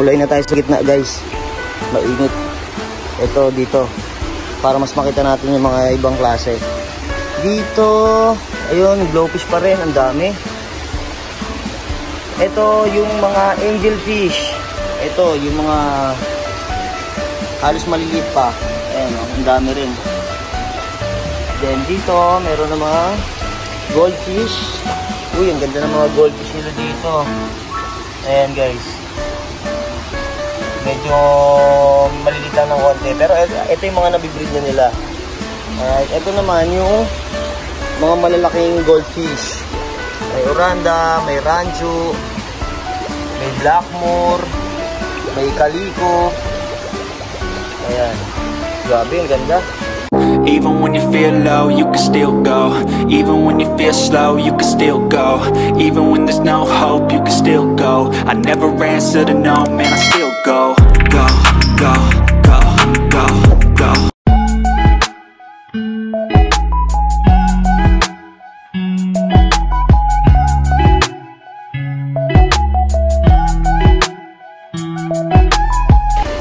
Tumulay na tayo sa gitna guys. Mainit. Ito dito. Para mas makita natin yung mga ibang klase. Dito, ayun, glowfish pa rin. Ang dami. Ito yung mga angelfish. Ito yung mga halos maliliit pa. Ayan, ang dami rin. Then dito, meron na mga goldfish. Uy, ang ganda ng mga goldfish nila dito. Ayan guys. Medyo maliliit lang ng konti. Pero ito yung mga nabibreed na nila. Alright, ito naman yung mga malalaking goldfish. May oranda, may rancho, may blackmore, may kaliko. Ayan. Grabe, ang ganda. Even when you feel low, you can still go. Even when you feel slow, you can still go. Even when there's no hope, you can still go. I never answer to no, man, I still go. Go, go, go, go, go.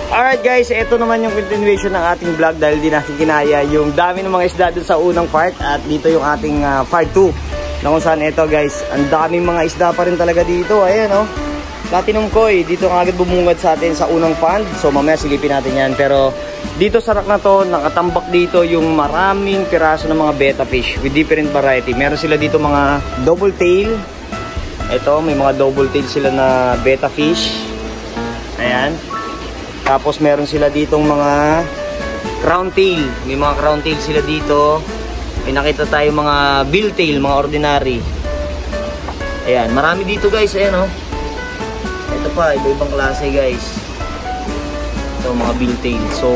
Alright guys, ito naman yung continuation ng ating vlog dahil di natin kinaya yung dami ng mga isda dun sa unang part at dito yung ating part 2 na kung saan ito guys, ang daming mga isda pa rin talaga dito. Ayan o, platinum koi, dito nga agad bumungad sa atin sa unang pond, so mamaya silipin natin yan. Pero dito sa rack na to, nakatambak dito yung maraming piraso ng mga betta fish with different variety. Meron sila dito mga double tail. Ito, may mga double tail sila na betta fish. Ayan. Tapos meron sila ditong mga crown tail. May mga crown tail sila dito. May nakita tayo mga bill tail, mga ordinary. Ayan, marami dito guys. Ayan o. Ito pa, iba-ibang klase guys. Ito, mga bill tail. So,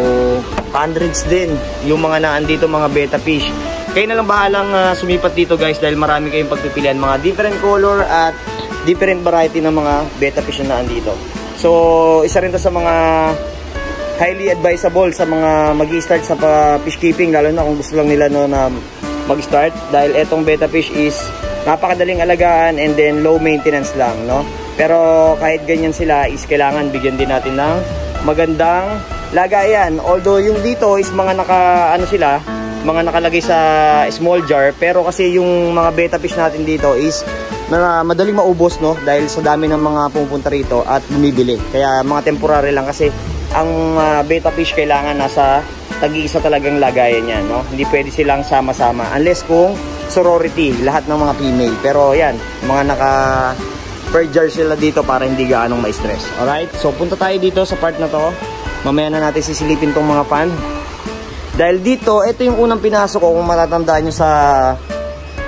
hundreds din yung mga naan dito, mga betta fish. Kayo na lang bahalang sumipat dito guys dahil marami kayong pagpipilian. Mga different color at different variety ng mga betta fish na naan dito. So, isa rin to sa mga highly advisable sa mga mag-i-start sa fish keeping, lalo na kung gusto lang nila no, na mag-start. Dahil etong betta fish is napakadaling alagaan and then low maintenance lang, no? Pero kahit ganyan sila is kailangan bigyan din natin ng magandang lagayan. Although yung dito is mga mga nakalagay sa small jar, pero kasi yung mga betta fish natin dito is madaling maubos, no, dahil sa dami ng mga pumupunta rito at bumibili. Kaya mga temporary lang kasi ang betta fish kailangan nasa tag-iisa talagang lagayan yan, no? Hindi pwede silang sama-sama unless kung sorority, lahat ng mga female. Pero yan, mga naka per jar sila dito para hindi gaanong ma-stress. Alright, so punta tayo dito sa part na to. Mamaya na natin sisilipin tong mga pan. Dahil dito, ito yung unang pinasok ko kung matatandaan nyo sa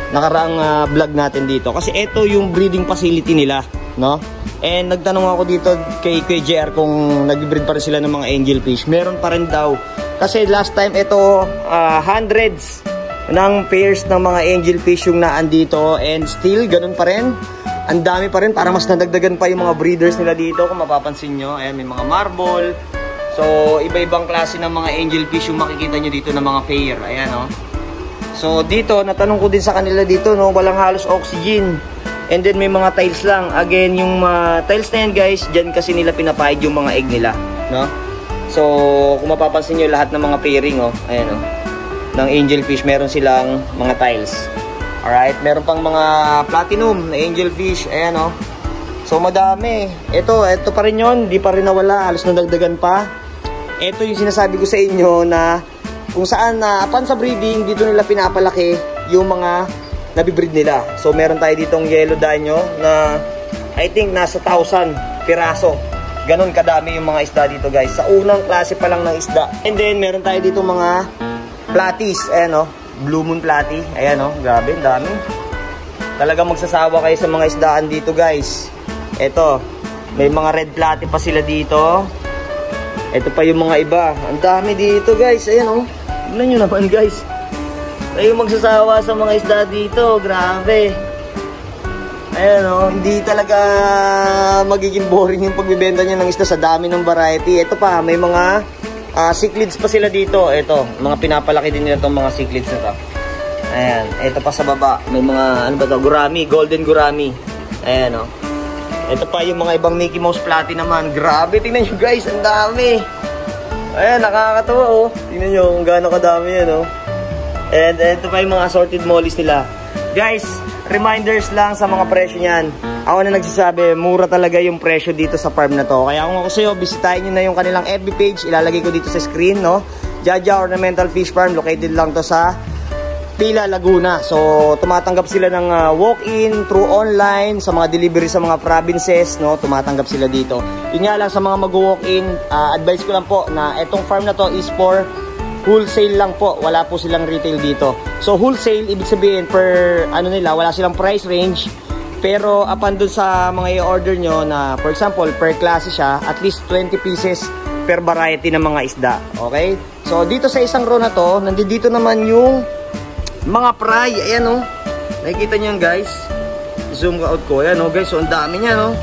nakaraang vlog natin dito. Kasi ito yung breeding facility nila, no? And nagtanong ako dito kay JR kung nag-breed pa rin sila ng mga angelfish. Meron pa rin daw. Kasi last time ito, hundreds ng pairs ng mga angelfish yung naan dito. And still, ganun pa rin. Ang dami pa rin. Para mas nadagdagan pa yung mga breeders nila dito. Kung mapapansin nyo, ayan, may mga marble. So, iba-ibang klase ng mga angelfish yung makikita nyo dito ng mga pair. Ayan, no? So, dito, natanong ko din sa kanila dito, no? Walang halos oxygen. And then, may mga tiles lang. Again, yung tiles na yan, guys, dyan kasi nila pinapahid yung mga egg nila, no? So, kung mapapansin nyo, lahat ng mga pairing, oh, ayan, oh, ng angelfish, meron silang mga tiles. Alright? Meron pang mga platinum na angelfish. Ayan, oh. So, madami. Ito pa rin yun. Di pa rin nawala. Halos nadagdagan pa. Ito yung sinasabi ko sa inyo na kung saan upon sa breeding, dito nila pinapalaki yung mga nabibreed nila. So, meron tayo ditong yellow danyo na I think nasa 1,000 piraso. Ganon kadami yung mga isda dito, guys. Sa unang klase pa lang ng isda. And then, meron tayo dito mga platies. Ayan, oh. Blue moon platy. Ayan, oh. Grabe, dami. Talagang magsasawa kayo sa mga isdaan dito, guys. Ito, may mga red platy pa sila dito. Ito pa yung mga iba. Ang dami dito, guys. Ayan, oh. Tignan nyo naman, guys. Kayo magsasawa sa mga isda dito. Grabe. Ayan, oh. Hindi talaga magiging boring yung pagbibenta nyo ng isda sa dami ng variety. Ito pa, may mga cichlids pa sila dito. Ito, mga pinapalaki din nila itong mga cichlids na to. Ayan. Ito pa sa baba. May mga, ano ba to? Gurami. Golden gurami. Ayan, oh. Ito pa yung mga ibang Mickey Mouse Platy naman. Grabe, tingnan nyo guys, ang dami. Ayan, nakakatawa oh. Tingnan nyo kung gaano kadami yan oh. And ito pa yung mga assorted mollies nila. Guys, reminders lang sa mga presyo niyan. Ako na nagsasabi, mura talaga yung presyo dito sa farm na to. Kaya kung ako sa'yo, bisitahin nyo na yung kanilang FB page. Ilalagay ko dito sa screen, no? Jaja Ornamental Fish Farm. Located lang to sa Pila, Laguna. So, tumatanggap sila ng walk-in, through online, sa mga delivery sa mga provinces, no? Tumatanggap sila dito. Yun nga lang sa mga mag-walk-in, advice ko lang po na etong farm na to is for wholesale lang po. Wala po silang retail dito. So, wholesale, ibig sabihin, per, ano nila, wala silang price range. Pero, upon dun sa mga i-order nyo na, for example, per klase siya, at least 20 pieces per variety ng mga isda. Okay? So, dito sa isang row na to, nandito naman yung mga fry, ayan oh. Nakikita niyo yan guys. Zoom out ko. Ayan oh guys, so ang dami niya no.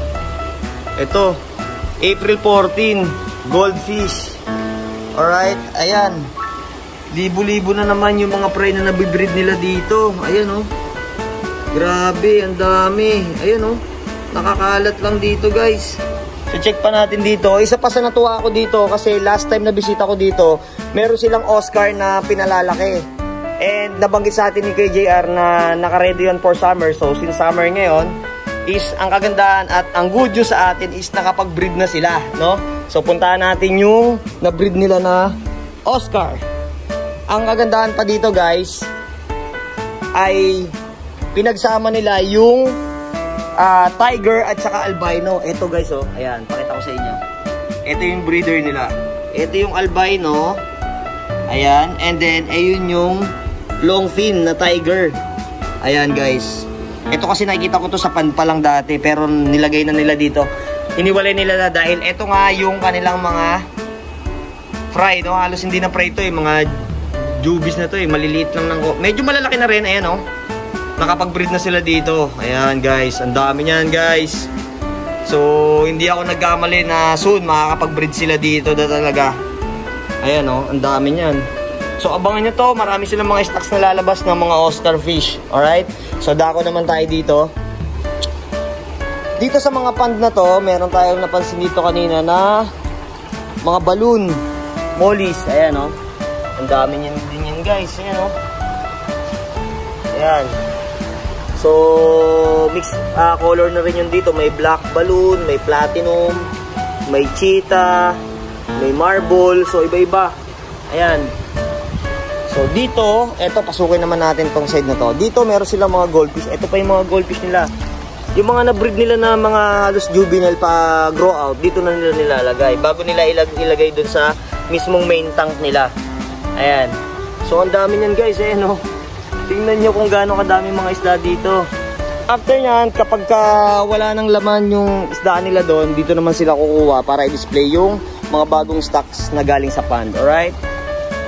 Ito, April 14, goldfish. Alright, ayan. Libo-libo na naman yung mga fry na nabibreed nila dito. Ayan oh. Grabe, ang dami. Ayan oh. Nakakalat lang dito guys. So check pa natin dito. Isa pa sa natuwa ako dito kasi last time na bisita ko dito, meron silang Oscar na pinalalaki. And nabanggit sa atin ni KJR na naka-ready yun for summer. So since summer ngayon is ang kagandahan at ang good news sa atin is nakapag-breed na sila, no? So puntahan natin yung na-breed nila na Oscar. Ang kagandahan pa dito guys ay pinagsama nila yung tiger at saka albino. Ito guys oh, ayan, pakita ko sa inyo. Ito yung breeder nila. Ito yung albino. Ayan, and then ayun yung long fin na tiger. Ayan guys. Ito kasi nakikita ko to sa pan pa lang dati, pero nilagay na nila dito. Iniwalay nila na dahil ito nga yung kanilang mga fry, no? Halos hindi na fry to eh, mga jubies na to eh, maliliit lang ng, medyo malalaki na rin, ayan oh. Nakapag-breed na sila dito. Ayan guys, ang dami niyan guys. So, hindi ako nagkamali na soon makakapag-breed sila dito na talaga. Ayan oh, ang dami niyan. So, abangan nyo to. Marami silang mga stocks na lalabas ng mga Oscar fish. Alright? So, dako naman tayo dito. Dito sa mga pond na to, meron tayong napansin dito kanina na mga balloon mollies. Ayan oh. Ang dami niyan din yan guys. Ayan oh. Ayan. So, mixed color na rin yun dito. May black balloon, may platinum, may cheetah, may marble. So, iba-iba. Ayan. So, dito, eto, pasukin naman natin tong side na to. Dito, meron silang mga goldfish. Ito pa yung mga goldfish nila. Yung mga na-breed nila na mga halos juvenile pa grow out, dito na nila nilalagay. Bago nila ilagay dun sa mismong main tank nila. Ayan. So, ang dami niyan guys. Ayan, oh. Tingnan nyo kung gaano kadami mga isda dito. After nyan, kapag wala nang laman yung isdaan nila doon, dito naman sila kukuha para i-display yung mga bagong stocks na galing sa pond. Alright?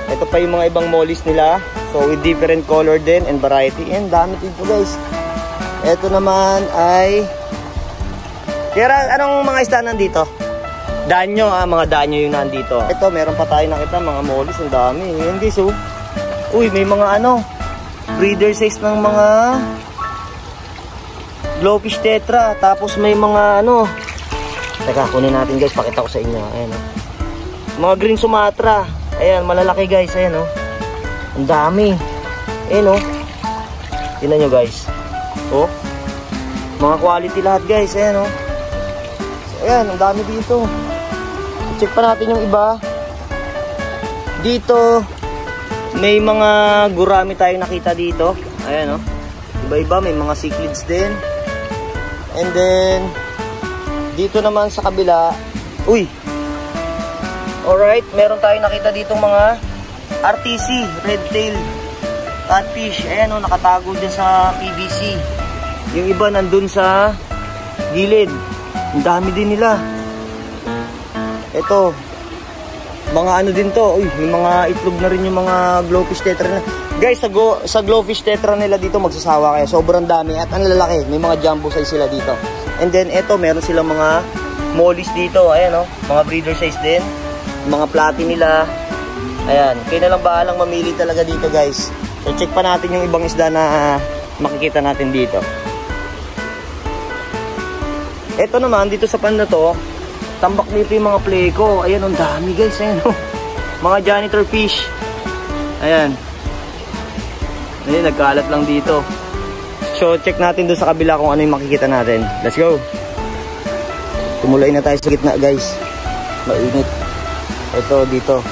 Ito pa yung mga ibang mollies nila. So, with different color din and variety. And dami dito guys. Ito naman ay... Kaya anong mga isda nandito? Danyo mga danyo yung nandito. Ito, meron pa tayo nakita mga mollies. Ang dami. Yan guys, oh. Uy, may mga ano, breeder size ng mga glowfish tetra. Tapos may mga ano. Teka, kunin natin guys. Pakita ko sa inyo. Ayan, oh. Mga green Sumatra. Ayan, malalaki guys. Ayan oh. Ang dami. Ayan oh. Tingnan nyo guys. Oh. Mga quality lahat guys. Ayan oh. So, ayan, ang dami dito. Check pa natin yung iba. Dito, may mga gurami tayong nakita dito. Ayan oh. Iba-iba, may mga cichlids din. And then, dito naman sa kabila. Uy! Alright, meron tayong nakita ditong mga RTC, red tail catfish. Ayan o, nakatago dyan sa PVC. Yung iba nandun sa gilid. Ang dami din nila. Ito, mga ano din to. Uy, may mga itlog na rin yung mga glowfish tetra na. Guys, sa glowfish tetra nila dito magsasawa kayo. Sobrang dami at ang lalaki. May mga jumbo size sila dito. And then, ito, meron silang mga mollies dito. Ayan o, mga breeder size din. Mga platy nila. Ayan, kayo na lang bahalang mamili talaga dito guys. So check pa natin yung ibang isda na makikita natin dito. Ito naman, dito sa pan na to, tambak dito yung mga pleko. Ayan, ang dami guys. Ayan, oh. Mga janitor fish. Ayan. Ayan, nagkalat lang dito. So, check natin doon sa kabila kung ano yung makikita natin. Let's go. Tumulay na tayo sa gitna guys. Mainit. Ito, dito.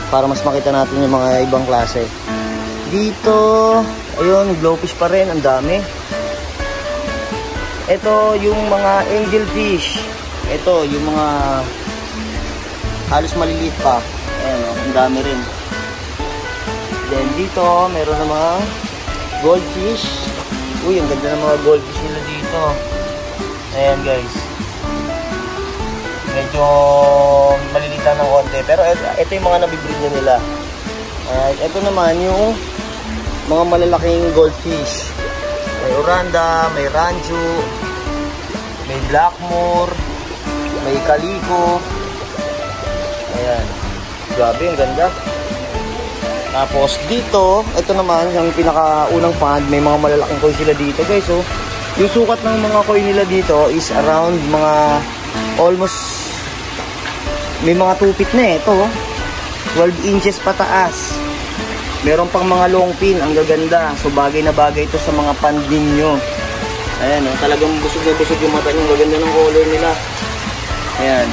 Para mas makita natin yung mga ibang klase. Dito, ayun, glowfish pa rin. Ang dami. Ito yung mga angelfish. Ito yung mga halos maliliit pa. Ayan o, ang dami rin. Then dito, meron na mga goldfish. Uy, ang ganda ng mga goldfish nila dito. Ayan guys. Medyo maliliit lang ng konti. Pero ito yung mga nabibreed na nila. Ito naman yung mga malalaking goldfish. May oranda, may ranju, may blackmore, may kaliko. Ayan. Grabe, ang ganda. Tapos dito, ito naman, yung pinakaunang pond, may mga malalaking koi sila dito guys. So, yung sukat ng mga koi nila dito is around mga almost, may mga 2 feet na ito. 12 inches pataas. Meron pang mga long fin, ang gaganda. So bagay na bagay ito sa mga pandin nyo. Ayan, oh, talagang busog na busog yung mata nyo. Gaganda ng color nila. Ayan.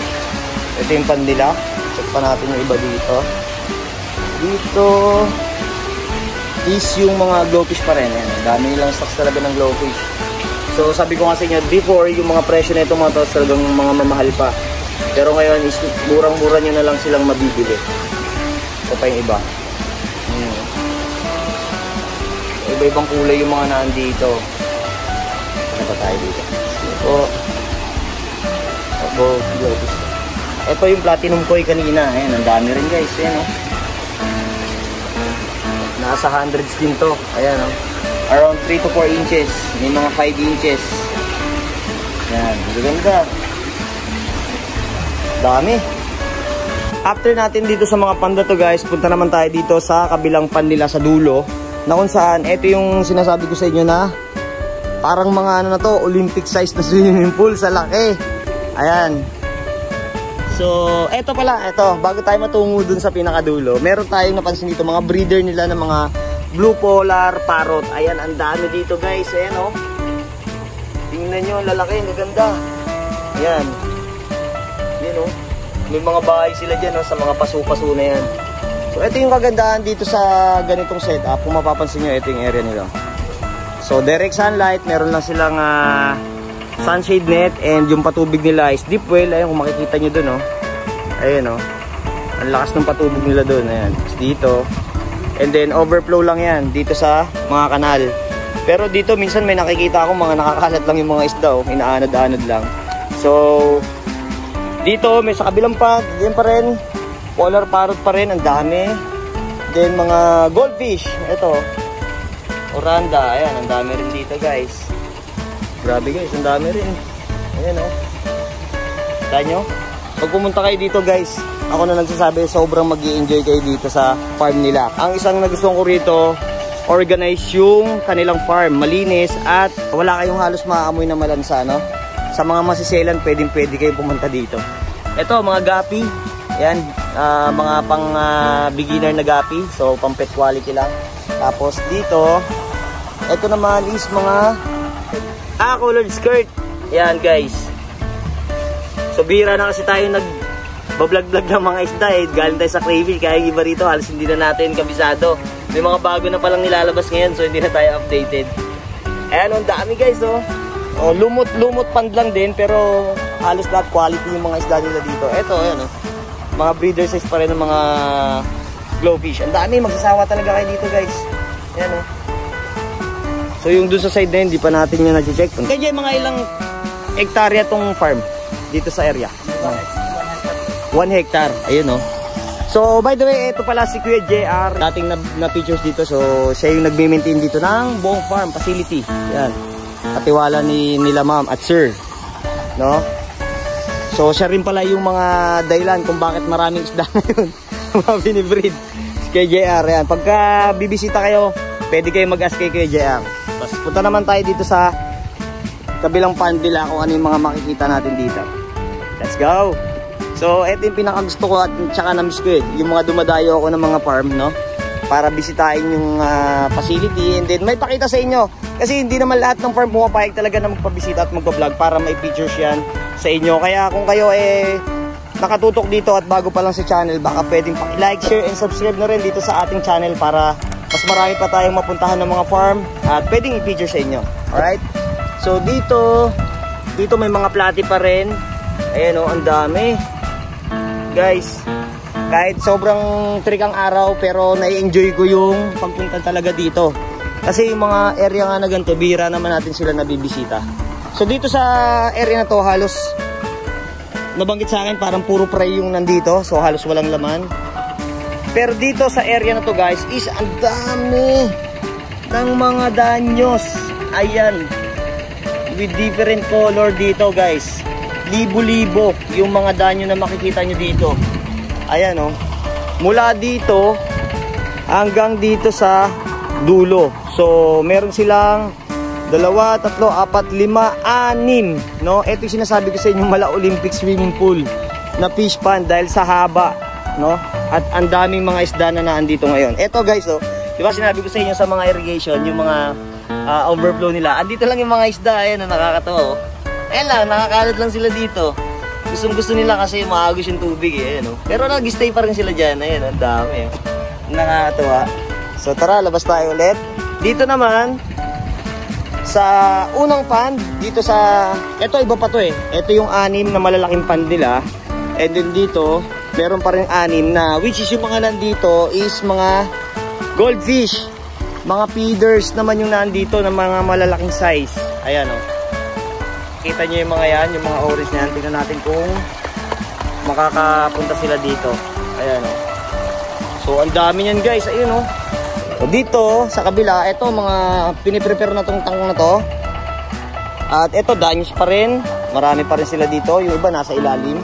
Ito yung pan nila. Check pa natin yung iba dito. Dito is yung mga glowfish pa rin. Ayan, dami nilang stocks talaga ng glowfish. So sabi ko nga sa inyo, before yung mga presyo na itong mga to talagang mga mamahal pa. Pero ngayon is murang-mura nyo na lang silang mabibili. Ito pa yung iba. Iba-ibang kulay yung mga nandito. Ano ba tayo dito? Ito yung platinum koi kanina. Ayan, ang dami rin guys. Ayan, oh. Nasa 100s din to. Ayan, oh. Around 3 to 4 inches. May mga 5 inches. Ayan, maganda. Dami. After natin dito sa mga panda to guys, punta naman tayo dito sa kabilang pan nila sa dulo. Na kung saan, ito yung sinasabi ko sa inyo na parang mga ano na to, Olympic size na swimming pool sa laki. Ayan. So, ito pala, ito, bago tayo matungo dun sa pinakadulo, meron tayong napansin dito, mga breeder nila ng mga blue polar parrot. Ayan, ang dami dito guys. Ayan o. Oh. Tingnan nyo, lalaki, maganda. Ayan. Yan o. Oh. May mga bahay sila dyan oh, sa mga paso-paso na yan. So, ito yung kagandahan dito sa ganitong setup. Kung mapapansin nyo, ito yung area nila. So, direct sunlight. Meron lang silang sunshade net. And yung patubig nila is deep well. Ayun, kung makikita nyo dun, oh. Ayun, oh. Ang lakas ng patubig nila dun. Ayan. Dito. And then, overflow lang yan. Dito sa mga kanal. Pero dito, minsan may nakikita ako mga nakakalat lang yung mga isda, oh. Inaanad-anad lang. So, dito, may sa kabilang pond. Diyan pa rin. Polar parrot pa rin, ang dami. Then mga goldfish, ito. Oranda, ayan, ang dami rin dito guys. Grabe guys, ang dami rin. Ayan oh. Kita nyo? Pag pumunta kayo dito guys, ako na nagsasabi, sobrang mag-i-enjoy kayo dito sa farm nila. Ang isang nagustuhan ko rito, organize yung kanilang farm, malinis at wala kayong halos maamoy na malansa, no? Sa mga masiselan, pwedeng-pwede kayo pumunta dito. Ito, mga gapi. Yan, mga pang beginner na gapi. So, pang pet quality lang. Tapos dito, ito naman is mga colored skirt. Yan guys. So, bira na kasi tayo nag-vlog-vlog ng mga isda eh. Galing tayo sa crayfish. Kaya yung iba rito, halos hindi na natin kabisado. May mga bago na palang nilalabas ngayon. So, hindi na tayo updated. Ayan, ang dami guys oh. Oh, lumot pand lang din. Pero halos lahat quality yung mga isda nila dito. Ito, ayan oh. Mga breeder size pa rin ng mga glowfish. Ang dami, magsasawa talaga kayo dito guys. Ayan o. So yung dun sa side na yun, di pa natin yung nag-check. Kaya mga ilang hektarya tong farm dito sa area? 1 hectare. Ayun o. So by the way, ito pala si Kuya JR. Dating na pictures dito. So siya yung nagme-maintain dito ng buong farm facility. Yan. Katiwala nila ma'am at sir. No? So, siya rin pala yung mga dahilan kung bakit maraming isda ngayon. Mga binibreed. Kay JR, yan. Pagka bibisita kayo, pwede kayo mag-ask kay JR. Tapos, punta naman tayo dito sa kabilang pond nila kung ano yung mga makikita natin dito. Let's go! So, ito yung pinakagusto ko at tsaka na-miss ko yung mga dumadayo ako ng mga farm, no? Para bisitahin yung facility and then may pakita sa inyo. Kasi hindi naman lahat ng farm pumapayag talaga na magpabisita at magpa-vlog para may pictures yan sa inyo. Kaya kung kayo nakatutok dito at bago pa lang sa channel, baka pwedeng paki-like, share, and subscribe na rin dito sa ating channel para mas marami pa tayong mapuntahan ng mga farm at pwedeng i-feature sa inyo. Alright? So dito may mga plati pa rin. Ayan o, ang dami. Guys, kahit sobrang trikang araw pero nai-enjoy ko yung pagpunta talaga dito. Kasi yung mga area nga na ganito, bihira naman natin sila nabibisita. So dito sa area na to, halos nabanggit sa akin parang puro prey yung nandito, so halos walang laman. Pero dito sa area na to guys is ang dami ng mga danyos. Ayan, with different color dito guys. Libo-libo yung mga danyo na makikita nyo dito. Ayan oh, mula dito hanggang dito sa dulo. So meron silang 2, 3, 4, 5, 6, no? Ito yung sinasabi ko sa inyo, Mala Olympic swimming pool na fish pond dahil sa haba, no? At ang daming mga isda na naandito ngayon. Ito guys, oh, di ba sinabi ko sa inyo sa mga irrigation, yung mga overflow nila. Andito lang yung mga isda, ayan, nakakatawa, oh. Ayan lang, nakakalat lang sila dito. Gusto nila kasi maagos yung tubig, eh, ayan, oh. Pero nag-stay pa rin sila dyan, ayan, ang dami, oh. Nakakatawa. So tara, labas tayo ulit. Dito naman sa unang pond, dito sa, ito iba pa to eh. Ito yung 6 na malalaking pond nila. And then dito, meron pa rin 6 na, which is yung mga nandito is mga goldfish. Mga feeders naman yung nandito na mga malalaking size. Ayan o. Kita nyo yung mga yan, yung mga orange na yan. Tingnan natin kung makakapunta sila dito. Ayan o. So ang dami yan guys, ayun o. So, dito sa kabila, ito mga piniprepare na tong tank na to. At ito danyos pa rin. Marami pa rin sila dito. Yung iba nasa ilalim.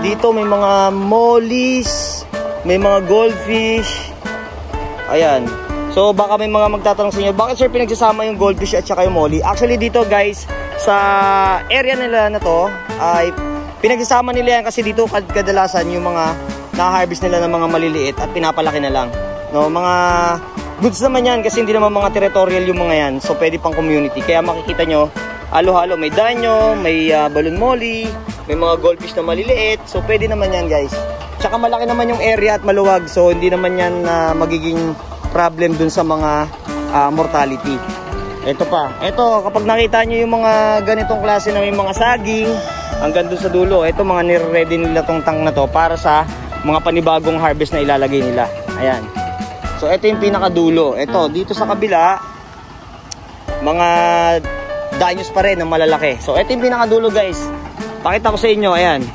Dito may mga mollies, may mga goldfish. Ayan. So baka may mga magtatanong sa inyo, bakit sir pinagsasama yung goldfish at saka yung molly? Actually dito guys, sa area nila na to ay pinagsasama nila yan kasi dito kadalasan yung mga na-harvest nila ng mga maliliit at pinapalaki na lang. No, mga goods naman yan kasi hindi naman mga territorial yung mga yan. So pwede pang community. Kaya makikita nyo, halo-halo, may danyo, may balloon molly, may mga goldfish na maliliit. So pwede naman yan guys. Tsaka malaki naman yung area at maluwag. So hindi naman yan magiging problem dun sa mga mortality. Ito pa. Ito, kapag nakita nyo yung mga ganitong klase na may mga saging, hanggang dun sa dulo, ito mga nire-ready nila tong tank na to para sa mga panibagong harvest na ilalagay nila. Ayan. So ito yung pinakadulo. Ito dito sa kabila mga danyos pa rin na malalaki. So ito yung pinakadulo guys. Pakita ko sa inyo, ayan.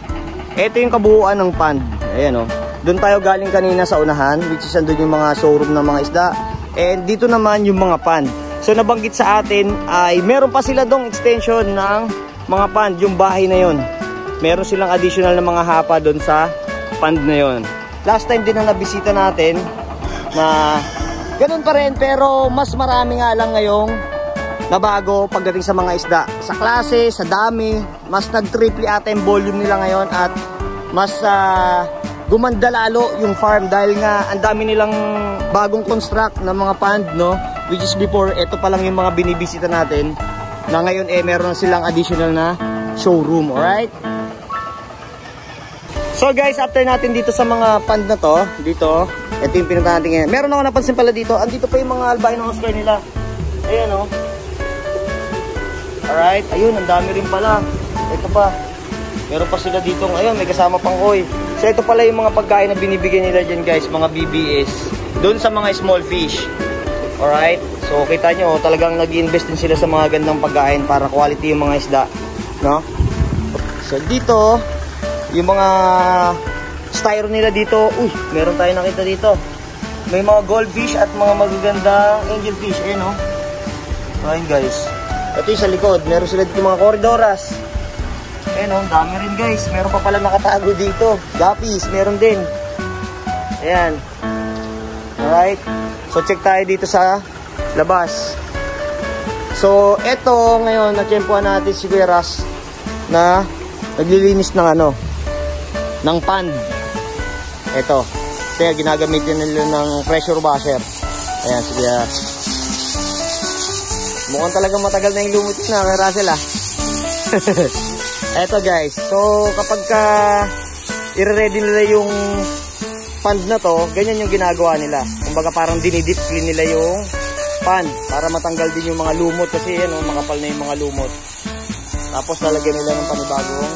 Ito yung kabuuan ng pond. Ayan oh. Doon tayo galing kanina sa unahan, which is andun yung mga showroom ng mga isda. And dito naman yung mga pond. So nabanggit sa atin ay meron pa sila dong extension ng mga pond, yung bahay na yon. Meron silang additional na mga hapa doon sa pond na yon. Last time din na nabisita natin na ganun pa rin pero mas marami nga lang ngayong nabago pagdating sa mga isda. Sa klase, sa dami, mas nag-triple ata yung volume nila ngayon at mas gumanda lalo yung farm dahil nga ang dami nilang bagong construct na mga pond, no? Which is before, ito pa lang yung mga binibisita natin na ngayon meron silang additional na showroom, alright? So guys, after natin dito sa mga pond na to, dito, ito yung pinuntahan natin ngayon. Meron ako napansin pala dito, andito pa yung mga albino Oscar nila. Ayan o. Alright, ayun, ang dami rin pala. Ito pa. Meron pa sila dito, ayun, may kasama pang koi. So ito pala yung mga pagkain na binibigyan nila dyan guys, mga BBS. Doon sa mga small fish. Alright, so kita nyo, talagang nag-invest din sila sa mga gandang pagkain para quality yung mga isda. No? So dito, yung mga styro nila dito, meron tayo nakita dito. May mga goldfish at mga magagandang angelfish, no? Ayun guys. Ito yung sa likod, meron sila dito mga corridoras. No, dami rin guys. Meron pa pala nakatago dito. Guppies, meron din. Ayan. Alright. So check tayo dito sa labas. So So, eto ngayon, natsyempohan natin si Kuya Ras na naglilinis ng ng pond. Eto. Kaya ginagamitin nila ng pressure washer. Ayan, si Kuya. Mukhang talagang matagal na yung lumot na, Kuya Russell Eto guys. So, kapag i-ready nila yung pond na to, ganyan yung ginagawa nila. Kumbaga parang dinidip clean nila yung pond para matanggal din yung mga lumot kasi makapal na yung mga lumot. Tapos lalagyan nila ng panibagong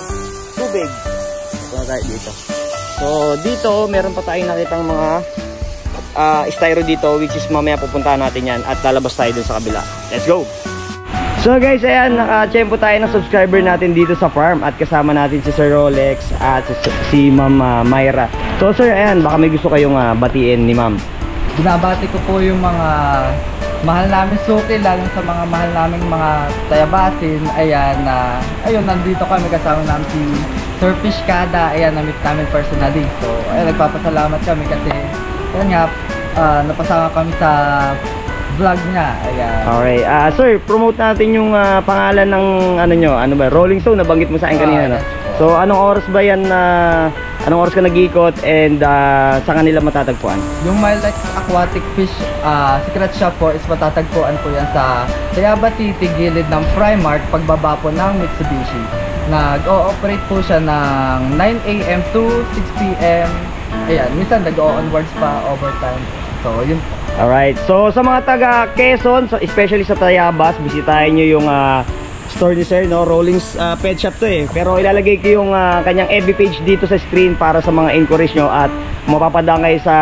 tubig. Ito na tayo dito. So dito meron pa tayong nakitang mga styro dito, which is mamaya pupuntahan natin yan at lalabas tayo dun sa kabila. Let's go! So guys, ayan, naka-tsempo tayo ng subscriber natin dito sa farm at kasama natin si Sir Rolex at si Ma'am Myra. So sir, ayan, baka may gusto kayong batiin ni Ma'am. Binabati ko po yung mga mahal namin suki, lalo sa mga mahal naming mga tayabasin. Ayan, ayun, nandito kami kasama namin si Sir Fishkada. Ayan, namit namin personally. So, ayan, nagpapasalamat kami kasi ayan nga, napasama kami sa vlog niya. Ayan. Alright, sir, promote natin yung pangalan ng Rolling Stone, nabanggit mo sa akin kanina, no? So, anong oras ba yan anong oras ka nag-iikot and sa kanila matatagpuan? Yung Milex Aquatic Fish Secret Shop po is matatagpuan po yan sa Tayaba City, gilid ng Primark, pagbaba po ng Mitsubishi. Nag-o-operate po siya ng 9 AM to 6 PM. Ayan, minsan nag-o-onwards pa overtime. So, yun po. Alright, so sa mga taga Quezon, so especially sa Tayabas, bisitahin nyo yung store ni Sir, no? Rolling's pet shop to pero ilalagay ko yung kanyang FB page dito sa screen para sa mga inquiries nyo at mapapadaan kayo sa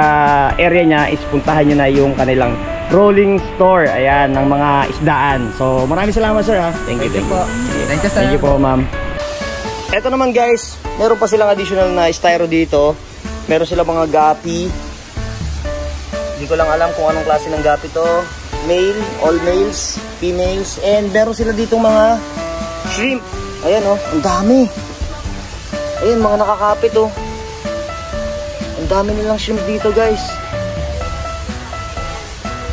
area niya, is puntahan nyo na yung kanilang rolling store, ayan, ng mga isdaan. So maraming salamat sir Thank you po. Thank you sir. Thank you po ma'am. Eto naman guys, meron pa silang additional na styro dito. Meron silang mga gapi. Hindi ko lang alam kung anong klase ng gapi to. Male, all males, females, and meron sila ditong mga shrimp. Ayan ang dami. Ayan, mga nakakapit Ang dami nilang shrimp dito guys.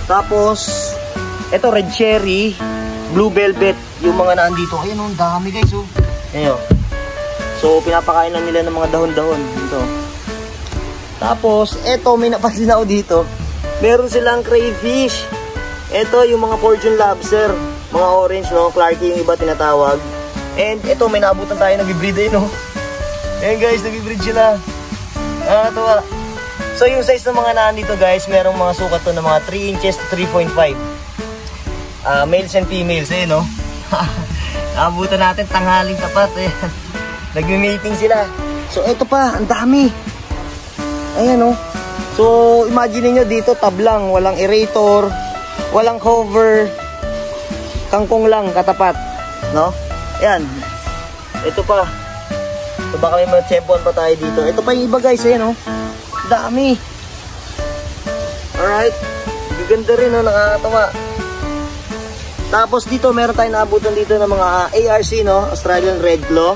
Tapos eto red cherry, blue velvet, yung mga naandito. Ayan ang dami guys Ayan So pinapakain lang nila ng mga dahon-dahon dito. Tapos eto, may napansin ako dito. Meron silang crayfish. Ito yung mga fortune lobster, mga orange, Clarky yung iba tinatawag. And ito, may naabutan tayo, nag-breed Ayan guys, nag-breed sila. Nakakatuwa. So yung size ng mga nandito guys, merong mga sukat to na mga 3 inches to 3.5. Males and females, Naabutan natin tanghaling tapat Nag-mating sila. So ito pa, ang dami. Ayan So imagine niyo dito, tab lang, walang aerator, walang cover, kangkong lang katapat, Ayan. Ito pa. So baka may matsempohan pa tayo dito. Ito pa yung iba guys, ayan Dami. Alright. Gaganda rin nakakatawa. Tapos dito meron tayong naabutan dito ng mga ARC, Australian Red Claw.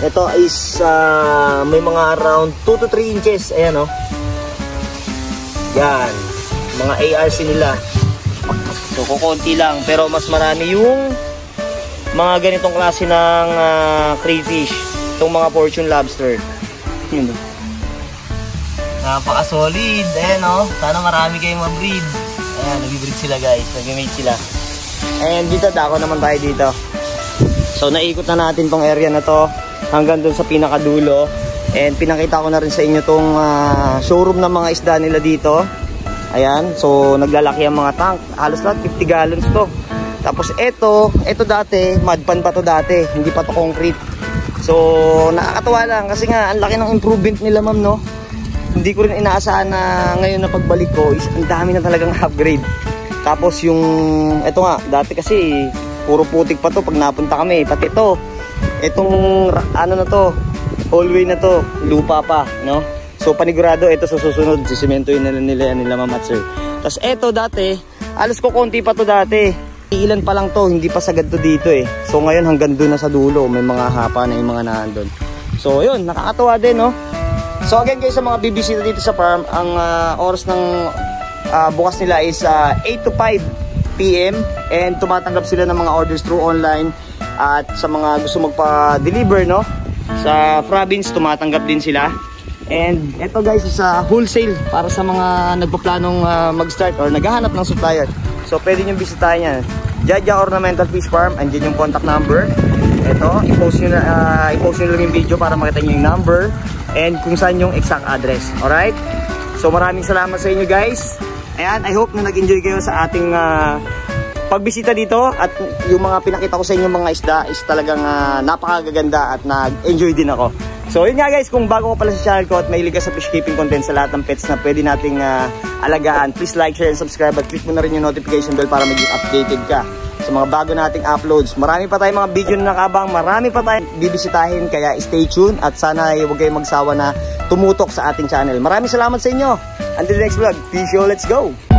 Ito is may mga around 2 to 3 inches, ayan Yan, mga ARC nila. So kukunti lang, pero mas marami yung mga ganitong klase ng crayfish, itong mga fortune lobster. Yun napaka-solid, ayan sana marami kayong ma-breed. Ayan, nag-breed sila guys, nag-mate sila. And dito, dako naman tayo dito. So naikot na natin tong area na to hanggang dun sa pinakadulo. And pinakita ko na rin sa inyo tong showroom ng mga isda nila dito. Ayan, so naglalaki ang mga tank. Halos lahat 50 gallons to. Tapos ito dati, mud pan pa to dati, hindi pa to concrete. So nakakatawa lang kasi nga ang laki ng improvement nila ma'am Hindi ko rin inaasahan na ngayon na pagbalik ko is ang dami na talagang upgrade. Tapos yung ito nga, dati kasi puro putik pa to pag napunta kami. Pati itong hallway na to, lupa pa, So panigurado ito sa susunod, sisimentohin nila Ma'am at Sir. Tapos ito dati, alas ko konti pa to dati. Ilan pa lang to, hindi pa sagad to dito So ngayon hanggang doon na sa dulo, may mga hapa na yung mga naandun. So yun, nakakatawa din So again guys, sa mga bibisita dito sa farm, ang oras ng bukas nila is 8 to 5. PM and tumatanggap sila ng mga orders through online at sa mga gusto magpa-deliver no sa province tumatanggap din sila. And ito guys is wholesale para sa mga nagpaplanong mag-start or naghahanap ng supplier. So pwede nyo bisitahin yan. Jaja Ornamental Fish Farm, andyan yung contact number. Ito, i-post nyo lang yung video para makita nyo yung number and kung saan yung exact address. Alright? So maraming salamat sa inyo guys. Ayan, I hope na nag-enjoy kayo sa ating pagbisita dito at yung mga pinakita ko sa inyo mga isda is talagang napakagaganda at nag-enjoy din ako. So yun nga guys, kung bago ko pala sa channel ko at mahilig ka sa fish keeping content sa lahat ng pets na pwede nating alagaan, please like, share, and subscribe at click mo na rin yung notification bell para maging updated ka sa mga bago nating uploads. Marami pa tayong mga video na nakabang, marami pa tayong bibisitahin, kaya stay tuned at sana huwag kayong magsawa na tumutok sa ating channel. Maraming salamat sa inyo. Until the next vlog, peace, let's go!